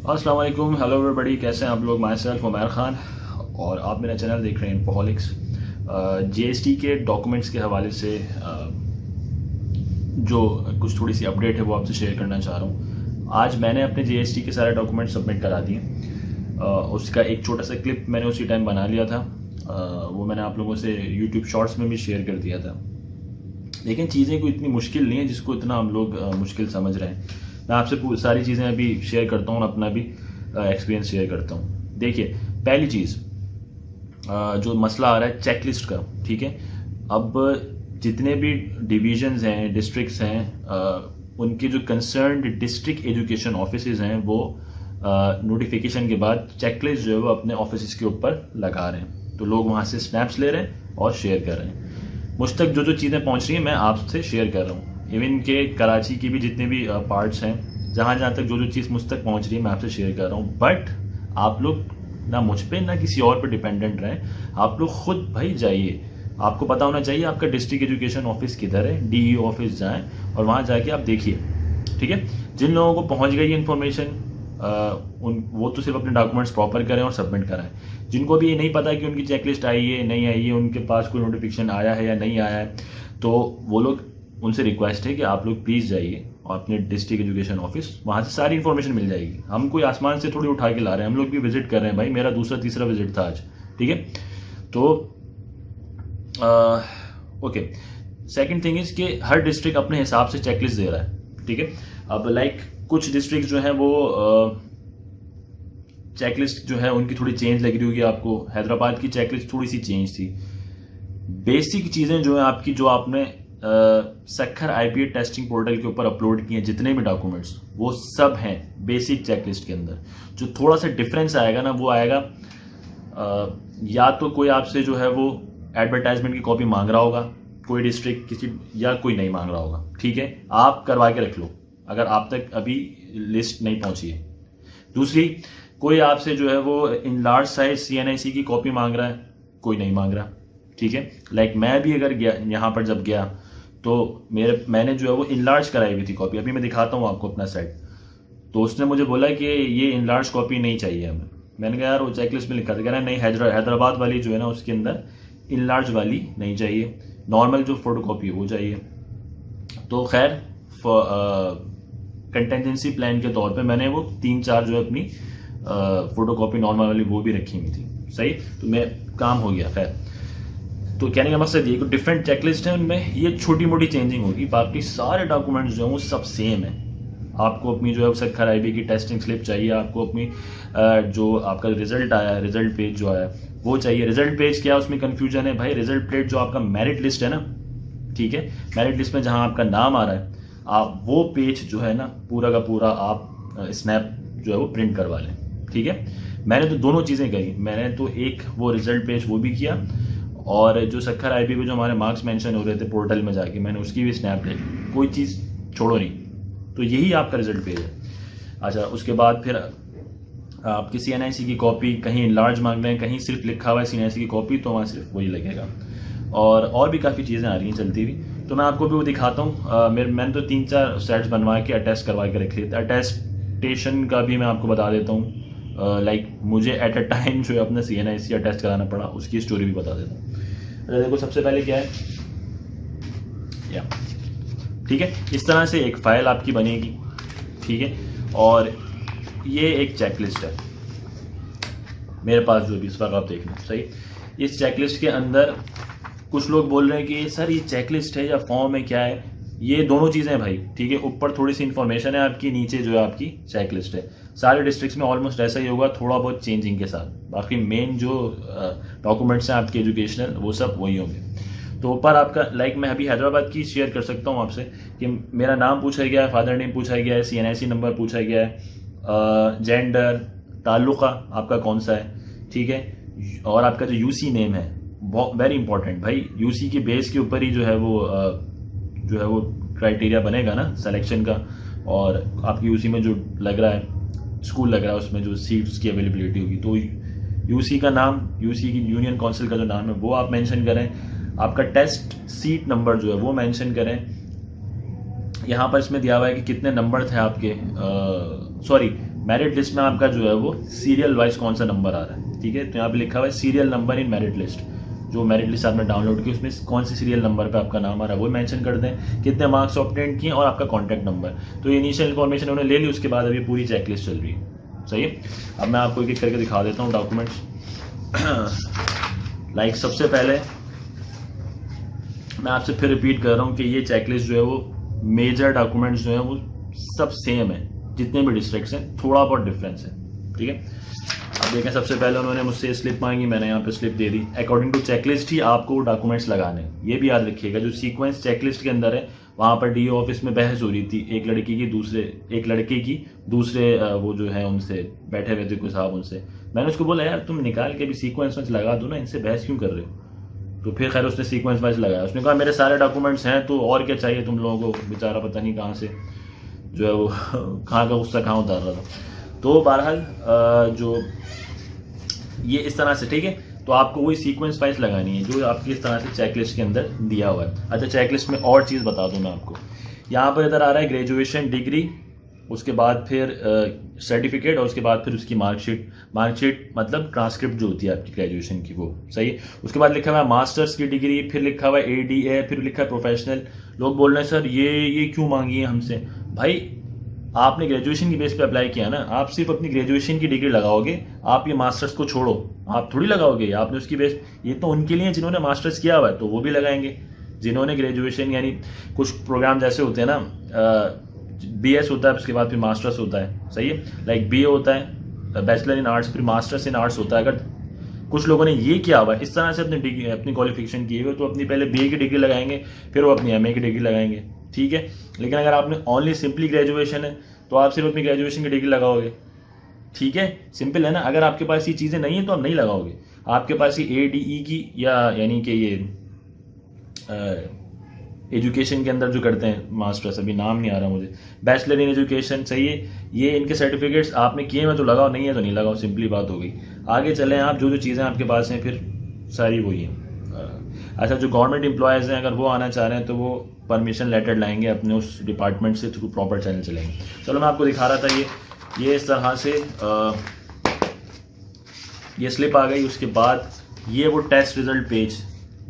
अस्सलाम वालेकुम, hello everybody, कैसे हैं आप लोग। माई सेल्फ उमैर खान और आप मेरा चैनल देख रहे हैं इन्फोहॉलिक्स। जीएसटी के डॉक्यूमेंट्स के हवाले से जो कुछ थोड़ी सी अपडेट है वो आपसे शेयर करना चाह रहा हूँ। आज मैंने अपने जीएसटी के सारे डॉक्यूमेंट सबमिट करा दिए। उसका एक छोटा सा क्लिप मैंने उसी टाइम बना लिया था। वो मैंने आप लोगों से यूट्यूब शॉर्ट्स में भी शेयर कर दिया था। लेकिन चीज़ें कोई इतनी मुश्किल नहीं है जिसको इतना हम लोग मुश्किल समझ रहे हैं। मैं आपसे सारी चीज़ें अभी शेयर करता हूँ और अपना भी एक्सपीरियंस शेयर करता हूँ। देखिए, पहली चीज़ जो मसला आ रहा है चेकलिस्ट का, ठीक है। अब जितने भी डिवीजन्स हैं, डिस्ट्रिक्ट्स हैं, उनके जो कंसर्न्ड डिस्ट्रिक्ट एजुकेशन ऑफिसेज हैं वो नोटिफिकेशन के बाद चेकलिस्ट जो है वो अपने ऑफिस के ऊपर लगा रहे हैं। तो लोग वहाँ से स्नैप्स ले रहे हैं और शेयर कर रहे हैं। मुझ तक जो चीज़ें पहुँच रही हैं मैं आपसे शेयर कर रहा हूँ। इवन के कराची की भी जितने भी पार्ट्स हैं, जहाँ जहाँ तक जो चीज़ मुझ तक पहुँच रही है मैं आपसे शेयर कर रहा हूँ। बट आप लोग ना मुझ पे ना किसी और पे डिपेंडेंट रहें। आप लोग खुद भाई जाइए। आपको पता होना चाहिए आपका डिस्ट्रिक्ट एजुकेशन ऑफिस किधर है। डीईओ ऑफिस जाएं और वहाँ जाके आप देखिए, ठीक है। जिन लोगों को पहुँच गई इन्फॉर्मेशन वो तो सिर्फ अपने डॉक्यूमेंट्स प्रॉपर करें और सबमिट कराएं। जिनको भी ये नहीं पता कि उनकी चेकलिस्ट आई है नहीं आई है, उनके पास कोई नोटिफिकेशन आया है या नहीं आया है, तो वो लोग, उनसे रिक्वेस्ट है कि आप लोग प्लीज़ जाइए और अपने डिस्ट्रिक्ट एजुकेशन ऑफिस, वहाँ से सारी इन्फॉर्मेशन मिल जाएगी। हम कोई आसमान से थोड़ी उठा के ला रहे हैं, हम लोग भी विजिट कर रहे हैं भाई। मेरा दूसरा तीसरा विजिट था आज, ठीक है। तो ओके, सेकंड थिंग इज कि हर डिस्ट्रिक्ट अपने हिसाब से चेकलिस्ट दे रहा है, ठीक है। अब लाइक कुछ डिस्ट्रिक्ट जो है वो चेकलिस्ट जो है उनकी थोड़ी चेंज लग रही होगी आपको। हैदराबाद की चेकलिस्ट थोड़ी सी चेंज थी। बेसिक चीज़ें जो है आपकी, जो आपने सक्खर आईपीए टेस्टिंग पोर्टल के ऊपर अपलोड किए जितने भी डॉक्यूमेंट्स, वो सब हैं बेसिक चेकलिस्ट के अंदर। जो थोड़ा सा डिफरेंस आएगा ना, वो आएगा या तो कोई आपसे जो है वो एडवर्टाइजमेंट की कॉपी मांग रहा होगा, कोई डिस्ट्रिक्ट किसी, या कोई नहीं मांग रहा होगा, ठीक है। आप करवा के रख लो अगर आप तक अभी लिस्ट नहीं पहुंची है। दूसरी, कोई आपसे जो है वो इन लार्ज साइज सीएनआईसी की कॉपी मांग रहा है, कोई नहीं मांग रहा, ठीक है। लाइक मैं भी अगर गया यहाँ पर, जब गया तो मैंने जो है वो इनलार्ज कराई हुई थी कॉपी। अभी मैं दिखाता हूँ आपको अपना सेट। तो उसने मुझे बोला कि ये इनलार्ज कॉपी नहीं चाहिए हमें। मैंने कहा यार वो चेकलिस्ट में लिखा था, कह रहा नहीं, हैदराबाद वाली जो है ना उसके अंदर इनलार्ज वाली नहीं चाहिए, नॉर्मल जो फोटो कॉपी है वो चाहिए। तो खैर कंटेंजेंसी प्लान के तौर पे मैंने वो 3-4 जो है अपनी फोटो कॉपी नॉर्मल वाली वो भी रखी हुई थी, सही। तो मैं काम हो गया। खैर, तो कहने का मकसद ये कि डिफरेंट चेकलिस्ट है, उनमें ये छोटी मोटी चेंजिंग होगी, बाकी सारे डॉक्यूमेंट्स जो हैं वो सब सेम है। आपको अपनी जो है सक्खर आईबी की टेस्टिंग स्लिप चाहिए, आपको अपनी जो आपका रिजल्ट आया है, रिजल्ट पेज जो आया वो चाहिए। रिजल्ट पेज क्या, उसमें कन्फ्यूजन है भाई। रिजल्ट पेज जो आपका मेरिट लिस्ट है ना, ठीक है, मेरिट लिस्ट में जहाँ आपका नाम आ रहा है, आप वो पेज जो है ना पूरा का पूरा आप स्नैप जो है वो प्रिंट करवा लें, ठीक है। मैंने तो दोनों चीज़ें करी। मैंने तो एक वो रिजल्ट पेज वो भी किया, और जो सक्खर आईबी पे जो हमारे मार्क्स मेंशन हो रहे थे पोर्टल में जाके, मैंने उसकी भी स्नैप ले ली। कोई चीज़ छोड़ो नहीं। तो यही आपका रिजल्ट पेज है। अच्छा, उसके बाद फिर आपकी सीएनआईसी की कॉपी, कहीं लार्ज मांग रहे हैं, कहीं सिर्फ लिखा हुआ है सीएनआईसी की कॉपी, तो वहाँ सिर्फ वही लगेगा। और भी काफ़ी चीज़ें आ रही हैं चलती हुई, तो मैं आपको भी वो दिखाता हूँ। मैंने तो 3-4 सेट्स बनवा के अटेस्ट करवा के रख लिए थे। अटेस्टेशन का भी मैं आपको बता देता हूँ। लाइक मुझे एट अ टाइम जो है अपना सीएनआईसी अटेस्ट कराना पड़ा, उसकी स्टोरी भी बता देता हूँ। देखो, सबसे पहले क्या है, या ठीक है, इस तरह से एक फाइल आपकी बनेगी, ठीक है। और ये एक चेकलिस्ट है मेरे पास जो भी इस वक्त आप देख लें, सही। इस चेकलिस्ट के अंदर कुछ लोग बोल रहे हैं कि सर ये चेकलिस्ट है या फॉर्म है, क्या है। ये दोनों चीज़ें हैं भाई, ठीक है। ऊपर थोड़ी सी इन्फॉर्मेशन है आपकी, नीचे जो है आपकी चेकलिस्ट है। सारे डिस्ट्रिक्ट्स में ऑलमोस्ट ऐसा ही होगा, थोड़ा बहुत चेंजिंग के साथ। बाकी मेन जो डॉक्यूमेंट्स हैं आपके एजुकेशनल, वो सब वही होंगे। तो ऊपर आपका, लाइक मैं अभी हैदराबाद की शेयर कर सकता हूँ आपसे कि मेरा नाम पूछा गया है, फादर नेम पूछा गया है, सीएनआईसी नंबर पूछा गया है, जेंडर, ताल्लुका आपका कौन सा है, ठीक है। और आपका जो यूसी नेम है, वेरी इंपॉर्टेंट भाई। यूसी के बेस के ऊपर ही जो है वो क्राइटेरिया बनेगा ना सिलेक्शन का। और आपकी यूसी में जो लग रहा है, स्कूल लग रहा है, उसमें जो सीट्स की अवेलेबिलिटी होगी, तो यूसी का नाम, यूसी की यूनियन काउंसिल का जो नाम है वो आप मेंशन करें। आपका टेस्ट सीट नंबर जो है वो मेंशन करें। यहाँ पर इसमें दिया हुआ है कि कितने नंबर थे आपके, सॉरी मेरिट लिस्ट में आपका जो है वो सीरियल वाइज कौन सा नंबर आ रहा है, ठीक है। तो यहाँ पे लिखा हुआ है serial number in merit list, जो मेरिट लिस्ट आपने डाउनलोड की उसमें कौन सी सीरियल नंबर पे आपका नाम आ रहा है वो मेंशन कर दें, कितने मार्क्स ऑब्टेन किए और आपका कॉन्टैक्ट नंबर। तो ये इनिशियल इन्फॉर्मेशन उन्होंने ले ली, उसके बाद अभी पूरी चेकलिस्ट चल रही है, सही है। अब मैं आपको एक एक करके दिखा देता हूँ डॉक्यूमेंट्स। लाइक सबसे पहले मैं आपसे फिर रिपीट कर रहा हूँ कि ये चेकलिस्ट जो है वो मेजर डॉक्यूमेंट्स जो है वो सब सेम है, जितने भी डिस्ट्रिक्ट्स हैं, थोड़ा बहुत डिफरेंस है, ठीक है। अब देखें, सबसे पहले उन्होंने मुझसे स्लिप मांगी, मैंने यहाँ पे स्लिप दे दी। अकॉर्डिंग टू चेकलिस्ट ही आपको डॉक्यूमेंट्स लगाने, ये भी याद रखिएगा। जो सीक्वेंस चेकलिस्ट के अंदर है, वहाँ पर डीओ ऑफिस में बहस हो रही थी, एक लड़के की दूसरे वो जो है उनसे बैठे हुए थे कोई साहब, उनसे मैंने उसको बोला यार तुम निकाल के भी सीक्वेंस वाइज लगा दो ना, इनसे बहस क्यों कर रहे हो। तो फिर खैर उसने सीक्वेंस वाइज लगाया, उसने कहा मेरे सारे डॉक्यूमेंट्स हैं तो और क्या चाहिए तुम लोगों को। बेचारा पता नहीं कहाँ से जो है वो कहाँ का गुस्सा कहाँ उतार रहा था। तो बहरहाल जो ये इस तरह से, ठीक है। तो आपको वही सीक्वेंस वाइज लगानी है जो आपकी इस तरह से चेकलिस्ट के अंदर दिया हुआ है। अच्छा, चेकलिस्ट में और चीज़ बता दूं मैं आपको, यहाँ पर इधर आ रहा है ग्रेजुएशन डिग्री, उसके बाद फिर सर्टिफिकेट और उसके बाद फिर उसकी मार्कशीट मतलब ट्रांसक्रिप्ट जो होती है आपकी ग्रेजुएशन की, वो सही है। उसके बाद लिखा हुआ है मास्टर्स की डिग्री, फिर लिखा हुआ है ADA, फिर लिखा है प्रोफेशनल। लोग बोल रहे हैं सर ये क्यों मांगी है हमसे। भाई आपने ग्रेजुएशन की बेस पे अप्लाई किया ना, आप सिर्फ अपनी ग्रेजुएशन की डिग्री लगाओगे, आप ये मास्टर्स को छोड़ो, आप थोड़ी लगाओगे। आपने उसकी बेस, ये तो उनके लिए जिन्होंने मास्टर्स किया हुआ है तो वो भी लगाएंगे, जिन्होंने ग्रेजुएशन यानी कुछ प्रोग्राम जैसे होते हैं ना, BS होता है उसके बाद फिर मास्टर्स होता है, सही है। लाइक BA होता है बैचलर इन आर्ट्स, फिर मास्टर्स इन आर्ट्स होता है। अगर कुछ लोगों ने ये किया हुआ है इस तरह से अपनी क्वालिफिकेशन की हुई, तो अपनी पहले BA की डिग्री लगाएंगे, फिर वो अपनी MA की डिग्री लगाएंगे, ठीक है। लेकिन अगर आपने ओनली सिंपली ग्रेजुएशन है तो आप सिर्फ अपनी ग्रेजुएशन की डिग्री लगाओगे, ठीक है। सिंपल है ना। अगर आपके पास ये चीज़ें नहीं है तो आप नहीं लगाओगे। आपके पास ये ADE की या यानी कि ये एजुकेशन के अंदर जो करते हैं मास्टर्स, अभी नाम नहीं आ रहा मुझे, बैचलर इन एजुकेशन, सही है। ये इनके सर्टिफिकेट्स आपने किए हैं तो लगाओ, नहीं है तो नहीं लगाओ, सिंपली बात हो गई। आगे चलें आप, जो चीज़ें आपके पास हैं फिर सारी वही हैं। अच्छा, जो गवर्नमेंट एम्प्लॉयज़ हैं अगर वो आना चाह रहे हैं तो वो परमिशन लेटर लाएंगे अपने उस डिपार्टमेंट से, थ्रू प्रॉपर चैनल चलेंगे। चलो मैं आपको दिखा रहा था ये इस तरह से ये स्लिप आ गई। उसके बाद ये वो टेस्ट रिजल्ट पेज,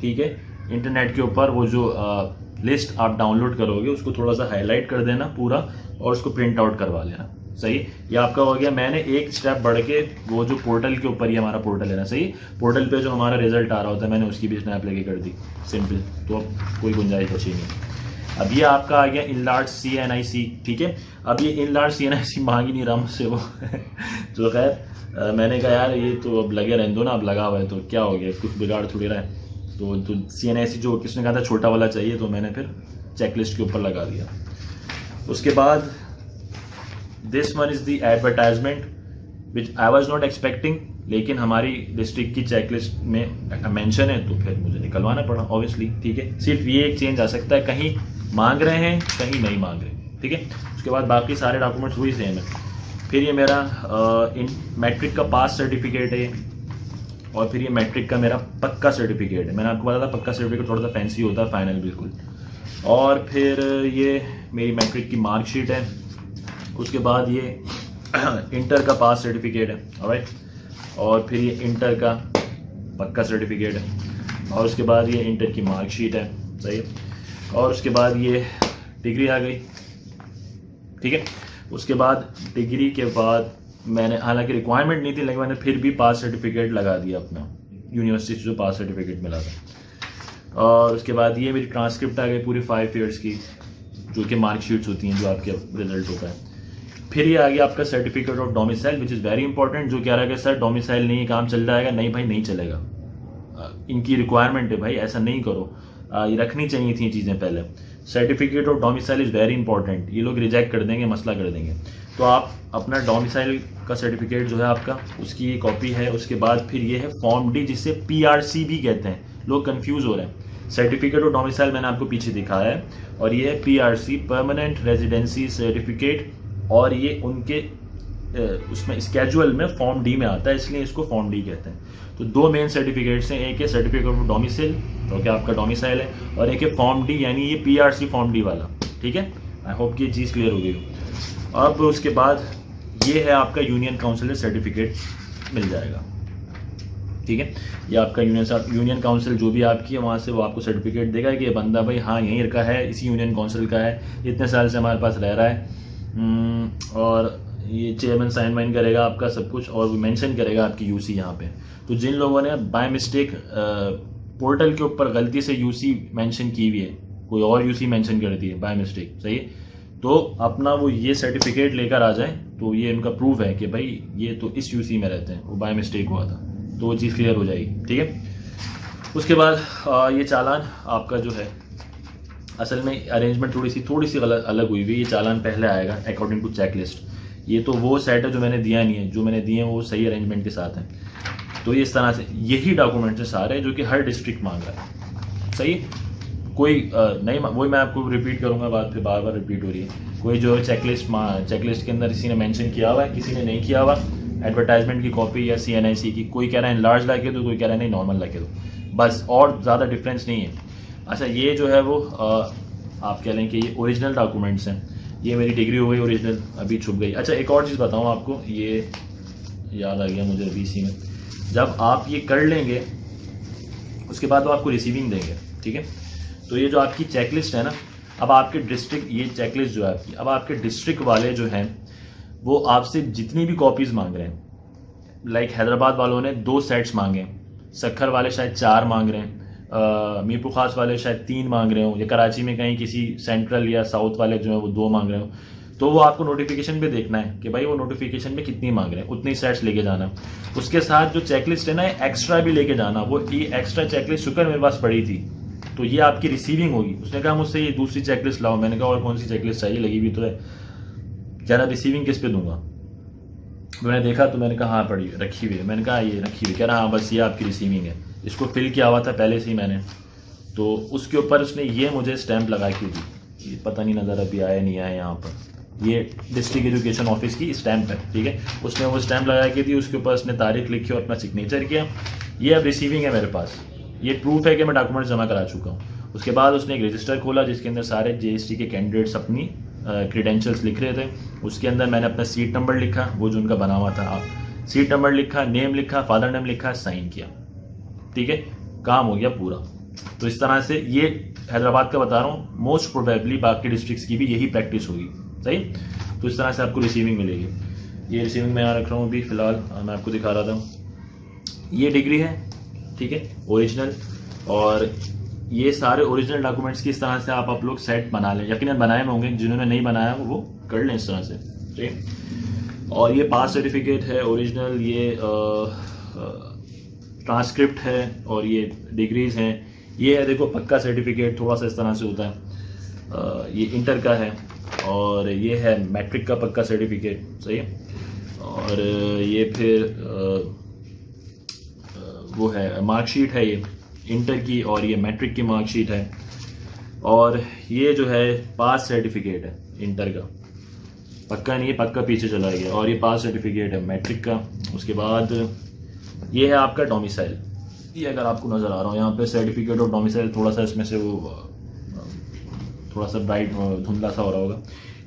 ठीक है। इंटरनेट के ऊपर वो जो लिस्ट आप डाउनलोड करोगे उसको थोड़ा सा हाईलाइट कर देना पूरा और उसको प्रिंट आउट करवा लेना, सही। ये आपका हो गया। मैंने एक स्टेप बढ़ के वो जो पोर्टल के ऊपर, ये हमारा पोर्टल है ना, सही। पोर्टल पे जो हमारा रिजल्ट आ रहा होता है मैंने उसकी भी स्नैप लेके कर दी, सिंपल। तो अब कोई गुंजाइश बची नहीं। अब ये आपका आ गया इनलार्ज CNIC, ठीक है। अब ये इनलार्ज CNIC मांग ही नहीं रहा मुझसे वो तो खैर मैंने कहा यार ये तो अब लगे रहने दो ना, अब लगा हुआ है तो क्या हो गया, कुछ बिगाड़ थोड़ी रहा है। तो CNIC जो किसने कहा था छोटा वाला चाहिए, तो मैंने फिर चेकलिस्ट के ऊपर लगा दिया। उसके बाद this one is the advertisement which I was not expecting, लेकिन हमारी डिस्ट्रिक्ट की चेकलिस्ट में मेंशन है तो फिर मुझे निकलवाना पड़ा ऑब्वियसली, ठीक है। सिर्फ ये एक चेंज आ सकता है, कहीं मांग रहे हैं कहीं नहीं मांग रहे, ठीक है। उसके बाद बाकी सारे डॉक्यूमेंट्स वही सेम है। फिर ये मेरा मैट्रिक का पास सर्टिफिकेट है और फिर ये मैट्रिक का मेरा पक्का सर्टिफिकेट है। मैंने आपको बताया था पक्का सर्टिफिकेट थोड़ा सा फैंसी होता है, फाइनल बिल्कुल। और फिर ये मेरी मैट्रिक की मार्कशीट है। उसके बाद ये इंटर का पास सर्टिफिकेट है, ऑलराइट। और फिर ये इंटर का पक्का सर्टिफिकेट है और उसके बाद ये इंटर की मार्कशीट है, सही है। और उसके बाद ये डिग्री आ गई, ठीक है। उसके बाद डिग्री के बाद मैंने, हालांकि रिक्वायरमेंट नहीं थी लेकिन मैंने फिर भी पास सर्टिफिकेट लगा दिया अपना, यूनिवर्सिटी से जो पास सर्टिफिकेट मिला था। और उसके बाद ये मेरी ट्रांसक्रिप्ट आ गई पूरी 5 ईयर्स की, जो कि मार्कशीट्स होती हैं जो आपके रिजल्ट होता है। फिर ये आ गया आपका certificate of domicile which is very important, जो कह रहा है कि सर डोमिसाइल नहीं काम चल जाएगा। नहीं भाई, नहीं चलेगा, इनकी रिक्वायरमेंट है भाई, ऐसा नहीं करो। ये रखनी चाहिए थी चीज़ें पहले। Certificate of domicile is very important, ये लोग रिजेक्ट कर देंगे, मसला कर देंगे। तो आप अपना डोमिसाइल का सर्टिफिकेट जो है आपका, उसकी कॉपी है। उसके बाद फिर ये है फॉर्म D, जिसे PRC भी कहते हैं, लोग कंफ्यूज हो रहे हैं। सर्टिफिकेट ऑफ डोमिसाइल मैंने आपको पीछे दिखाया है, और ये है PRC, परमानेंट रेजिडेंसी सर्टिफिकेट, और ये उनके उसमें स्केजुअल में फॉर्म D में आता है, इसलिए इसको फॉर्म D कहते हैं। तो 2 मेन सर्टिफिकेट्स हैं, एक है सर्टिफिकेट ऑफ डोमिसाइल, तो क्या आपका डोमिसाइल है, और एक है फॉर्म D, यानी ये PRC फॉर्म D वाला, ठीक है। आई होप कि ये चीज़ क्लियर हो गई हो। अब उसके बाद ये है आपका यूनियन काउंसिल से सर्टिफिकेट मिल जाएगा, ठीक है। ये आपका यूनियन काउंसिल जो भी आपकी है वहाँ से वो आपको सर्टिफिकेट देगा कि ये बंदा भाई हाँ यहीं का है, इसी यूनियन काउंसिल का है, इतने साल से हमारे पास रह रहा है, और ये चेयरमैन साइन वाइन करेगा आपका सब कुछ, और वो मेंशन करेगा आपकी यूसी यहाँ पे। तो जिन लोगों ने बाय मिस्टेक पोर्टल के ऊपर गलती से यूसी मेंशन की हुई है, कोई और यूसी मेंशन कर दी है बाय मिस्टेक, सही है, तो अपना वो ये सर्टिफिकेट लेकर आ जाए, तो ये उनका प्रूफ है कि भाई ये तो इस यूसी में रहते हैं, वो बाय मिस्टेक हुआ था, तो वो चीज़ क्लियर हो जाएगी, ठीक है। उसके बाद ये चालान आपका जो है, असल में अरेंजमेंट थोड़ी सी अलग हुई हुई। ये चालान पहले आएगा अकॉर्डिंग टू चेक लिस्ट। ये तो वो सेट है जो मैंने दिया नहीं है, जो मैंने दिए हैं वो सही अरेंजमेंट के साथ है। तो ये इस तरह से यही डॉक्यूमेंट्स हैं सारे जो कि हर डिस्ट्रिक्ट मांग रहा है, सही। कोई नहीं, वही मैं आपको रिपीट करूंगा, बात फिर बार बार रिपीट हो रही है। कोई जो चेकलिस्ट के अंदर किसी ने मेंशन किया हुआ है, किसी ने नहीं किया हुआ, एडवर्टाइजमेंट की कॉपी या CNIC की, कोई कह रहा है इनलार्ज ला के दो, कोई कह रहा है नहीं नॉर्मल ला के दो, बस, और ज़्यादा डिफरेंस नहीं है। अच्छा, ये जो है वो आप कह लें कि ये ओरिजिनल डॉक्यूमेंट्स हैं। ये मेरी डिग्री हो गई ओरिजिनल, अभी छुप गई। अच्छा, एक और चीज़ बताऊँ आपको, ये याद आ गया मुझे अभी इसी में, जब आप ये कर लेंगे उसके बाद वो आपको रिसीविंग देंगे, ठीक है। तो ये जो आपकी चेकलिस्ट है ना, अब आपके डिस्ट्रिक्ट, ये चेकलिस्ट जो है आपकी, अब आपके डिस्ट्रिक्ट वाले जो हैं वो आपसे जितनी भी कॉपीज़ मांग रहे हैं, लाइक हैदराबाद वालों ने 2 सेट्स मांगे, सक्खर वाले शायद 4 मांग रहे हैं, मीरपुर खास वाले शायद 3 मांग रहे हो, या कराची में कहीं किसी सेंट्रल या साउथ वाले जो है वो 2 मांग रहे हो। तो वो आपको नोटिफिकेशन पे देखना है कि भाई वो नोटिफिकेशन में कितनी मांग रहे हैं, उतनी सेट्स लेके जाना। उसके साथ जो चेकलिस्ट है ना, एक्स्ट्रा भी लेके जाना। वो ये एक्स्ट्रा चेकलिस्ट शुक्र मेरे पास पड़ी थी, तो ये आपकी रिसीविंग होगी। उसने कहा मुझसे ये दूसरी चेकलिस्ट लाओ। मैंने कहा और कौन सी चेकलिस्ट चाहिए, लगी हुई तो है। कह रहा रिसीविंग किस पे दूंगा। मैंने देखा तो मैंने कहा हाँ पड़ी रखी हुई है। मैंने कहा ये रखी हुई, कह रहा हाँ बस ये आपकी रिसीविंग है। इसको फिल किया हुआ था पहले से ही मैंने, तो उसके ऊपर उसने ये मुझे स्टैंप लगा के दी। ये पता नहीं नज़र अभी आया नहीं आया यहाँ पर, ये डिस्ट्रिक्ट एजुकेशन ऑफिस की स्टैंप है, ठीक है। उसने वो स्टैंप लगा के दी, उसके ऊपर उसने तारीख लिखी और अपना सिग्नेचर किया। ये अब रिसीविंग है मेरे पास, ये प्रूफ है कि मैं डॉक्यूमेंट जमा करा चुका हूँ। उसके बाद उसने एक रजिस्टर खोला जिसके अंदर सारे JST के कैंडिडेट्स अपनी क्रीडेंशियल्स लिख रहे थे। उसके अंदर मैंने अपना सीट नंबर लिखा, वो जो उनका बना हुआ था, सीट नंबर लिखा, नेम लिखा, फादर नेम लिखा, साइन किया, ठीक है, काम हो गया पूरा। तो इस तरह से ये हैदराबाद का बता रहा हूँ, मोस्ट प्रोबेबली बाकी डिस्ट्रिक्ट्स की भी यही प्रैक्टिस होगी, सही। तो इस तरह से आपको रिसीविंग मिलेगी। ये रिसीविंग मैं यहाँ रख रहा हूँ अभी फ़िलहाल, मैं आपको दिखा रहा था। ये डिग्री है, ठीक है, ओरिजिनल, और ये सारे ओरिजिनल डॉक्यूमेंट्स की इस तरह से आप लोग सेट बना लें। यकीनन बनाए में होंगे, जिन्होंने नहीं बनाया वो कर लें इस तरह से, ठीक। और ये पास सर्टिफिकेट है ओरिजिनल, ये ट्रांसक्रिप्ट है, और ये डिग्रीज हैं। ये है देखो पक्का सर्टिफिकेट, थोड़ा सा इस तरह से होता है। ये इंटर का है, और ये है मैट्रिक का पक्का सर्टिफिकेट, सही है। और ये फिर वो है मार्कशीट है, ये इंटर की, और ये मैट्रिक की मार्कशीट है। और ये जो है पास सर्टिफिकेट है इंटर का, पक्का नहीं है, पक्का पीछे चला गया। और ये पास सर्टिफिकेट है मैट्रिक का। उसके बाद ये है आपका डोमिसाइल, ये अगर आपको नज़र आ रहा हो यहाँ पे सर्टिफिकेट ऑफ डोमिसाइल, थोड़ा सा इसमें से वो थोड़ा सा ब्राइट धुंधला सा हो रहा होगा।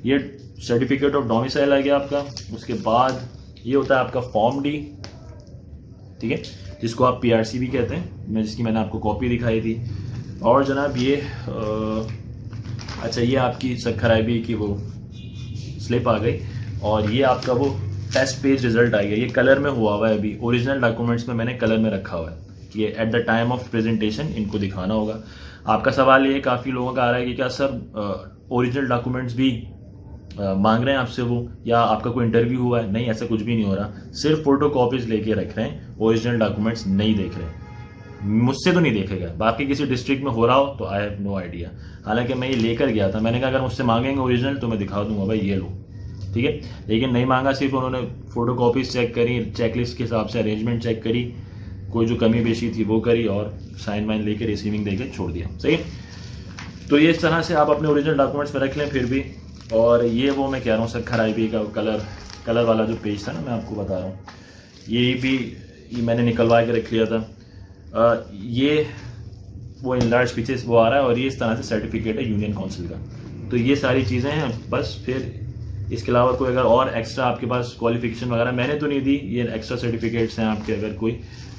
ये सर्टिफिकेट ऑफ डोमिसाइल आ गया आपका। उसके बाद ये होता है आपका फॉर्म D, ठीक है, जिसको आप PRC भी कहते हैं, जिसकी मैंने आपको कॉपी दिखाई थी। और जनाब ये अच्छा, ये आपकी सक्खर IB की वो स्लिप आ गई, और ये आपका वो टेस्ट पेज रिजल्ट आ गया। ये कलर में हुआ है, अभी ओरिजिनल डॉक्यूमेंट्स में मैंने कलर में रखा हुआ है। ये at the time of presentation इनको दिखाना होगा। आपका सवाल ये काफ़ी लोगों का आ रहा है कि क्या सर ओरिजिनल डॉक्यूमेंट्स भी मांग रहे हैं आपसे वो, या आपका कोई इंटरव्यू हुआ है? नहीं, ऐसा कुछ भी नहीं हो रहा, सिर्फ फोटो कॉपीज लेके रख रहे हैं, ओरिजिनल डॉक्यूमेंट्स नहीं देख रहे हैं। मुझसे तो नहीं देखेगा, बाकी किसी डिस्ट्रिक्ट में हो रहा हो तो आई हैव नो आइडिया। हालांकि मैं ये लेकर गया था, मैंने कहा अगर मुझसे मांगेंगे ओरिजिनल तो मैं दिखा दूंगा भाई ये लो, ठीक है। लेकिन नहीं मांगा, सिर्फ उन्होंने फोटो कॉपीज चेक करी, चेकलिस्ट के हिसाब से अरेंजमेंट चेक करी, कोई जो कमी बेशी थी वो करी, और साइन वाइन लेके रिसीविंग देके छोड़ दिया, सही। तो ये इस तरह से आप अपने ओरिजिनल डॉक्यूमेंट्स में रख लें फिर भी। और ये वो मैं कह रहा हूँ सक्खर IB का कलर वाला जो पेज था ना, मैं आपको बता रहा हूँ, ये भी ये मैंने निकलवा के रख लिया था। ये वो इनलार्ज पीछे वो आ रहा है, और ये इस तरह से सर्टिफिकेट है यूनियन काउंसिल का। तो ये सारी चीज़ें हैं, बस फिर इसके अलावा कोई अगर और एक्स्ट्रा आपके पास क्वालिफिकेशन वगैरह मैंने तो नहीं दी, ये एक्स्ट्रा सर्टिफिकेट्स हैं आपके अगर कोई,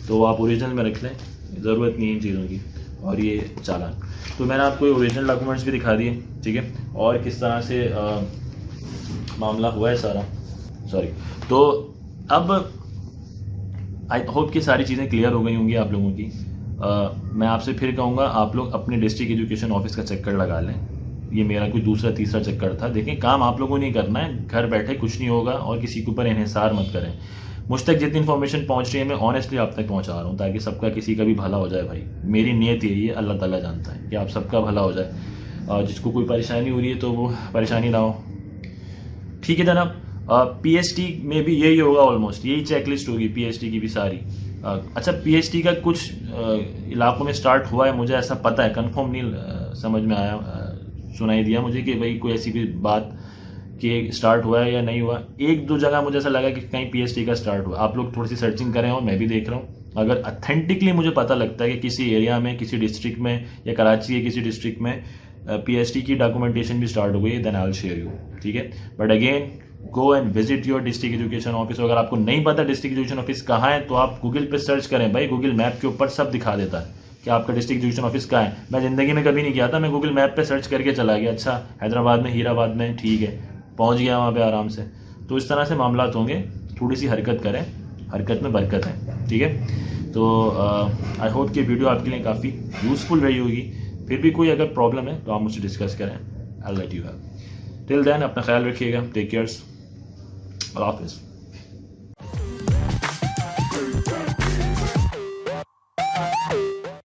तो आप ओरिजिनल में रख लें, ज़रूरत नहीं है इन चीज़ों की। और ये चालान, तो मैंने आपको ओरिजिनल डॉक्यूमेंट्स भी दिखा दिए, ठीक है, और किस तरह से मामला हुआ है सारा, सॉरी। तो अब आई होप कि सारी चीज़ें क्लियर हो गई होंगी आप लोगों की। मैं आपसे फिर कहूँगा, आप लोग अपने डिस्ट्रिक्ट एजुकेशन ऑफिस का चक्कर लगा लें। ये मेरा कोई दूसरा तीसरा चक्कर था। देखें, काम आप लोगों ने करना है, घर बैठे कुछ नहीं होगा, और किसी के ऊपर इन्हिसार मत करें। मुझ तक जितनी इन्फॉर्मेशन पहुंच रही है मैं ऑनेस्टली आप तक पहुंचा रहा हूं, ताकि सबका किसी का भी भला हो जाए। भाई मेरी नीयत यही है, अल्लाह ताला जानता है कि आप सबका भला हो जाए, और जिसको कोई परेशानी हो रही है तो वो परेशानी ना हो, ठीक है जनाब। पीएचडी में भी यही होगा, ऑलमोस्ट यही चेकलिस्ट होगी पीएचडी की भी सारी। अच्छा, पीएचडी का कुछ इलाकों में स्टार्ट हुआ है, मुझे ऐसा पता है, कंफर्म नहीं समझ में आया, सुनाई दिया मुझे कि भाई कोई ऐसी भी बात कि स्टार्ट हुआ है या नहीं हुआ। एक दो जगह मुझे ऐसा लगा कि कहीं पीएचडी का स्टार्ट हुआ। आप लोग थोड़ी सी सर्चिंग करें, और मैं भी देख रहा हूँ। अगर अथेंटिकली मुझे पता लगता है कि किसी एरिया में, किसी डिस्ट्रिक्ट में, या कराची के किसी डिस्ट्रिक्ट में पीएचडी की डॉक्यूमेंटेशन भी स्टार्ट हो गई, then I will share you, ठीक है। But again, go and visit your district education office. अगर आपको नहीं पता डिस्ट्रिक्ट एजुकेशन ऑफिस कहाँ है, तो आप गूगल पे सर्च करें। भाई गूगल मैप के ऊपर सब दिखा देता है कि आपका डिस्ट्रिक्ट एजुकेशन ऑफिस कहाँ है। मैं ज़िंदगी में कभी नहीं किया था, मैं गूगल मैप पे सर्च करके चला गया, अच्छा हैदराबाद में, हीराबाद में, ठीक है, पहुँच गया वहाँ पे आराम से। तो इस तरह से मामला होंगे, थोड़ी सी हरकत करें, हरकत में बरकत है, ठीक है। तो आई होप कि वीडियो आपके लिए काफ़ी यूज़फुल रही होगी। फिर भी कोई अगर प्रॉब्लम है तो आप मुझसे डिस्कस करें, I let you have. Till then अपना ख्याल रखिएगा, टेक केयर्स, अल्लाह हाफिज़।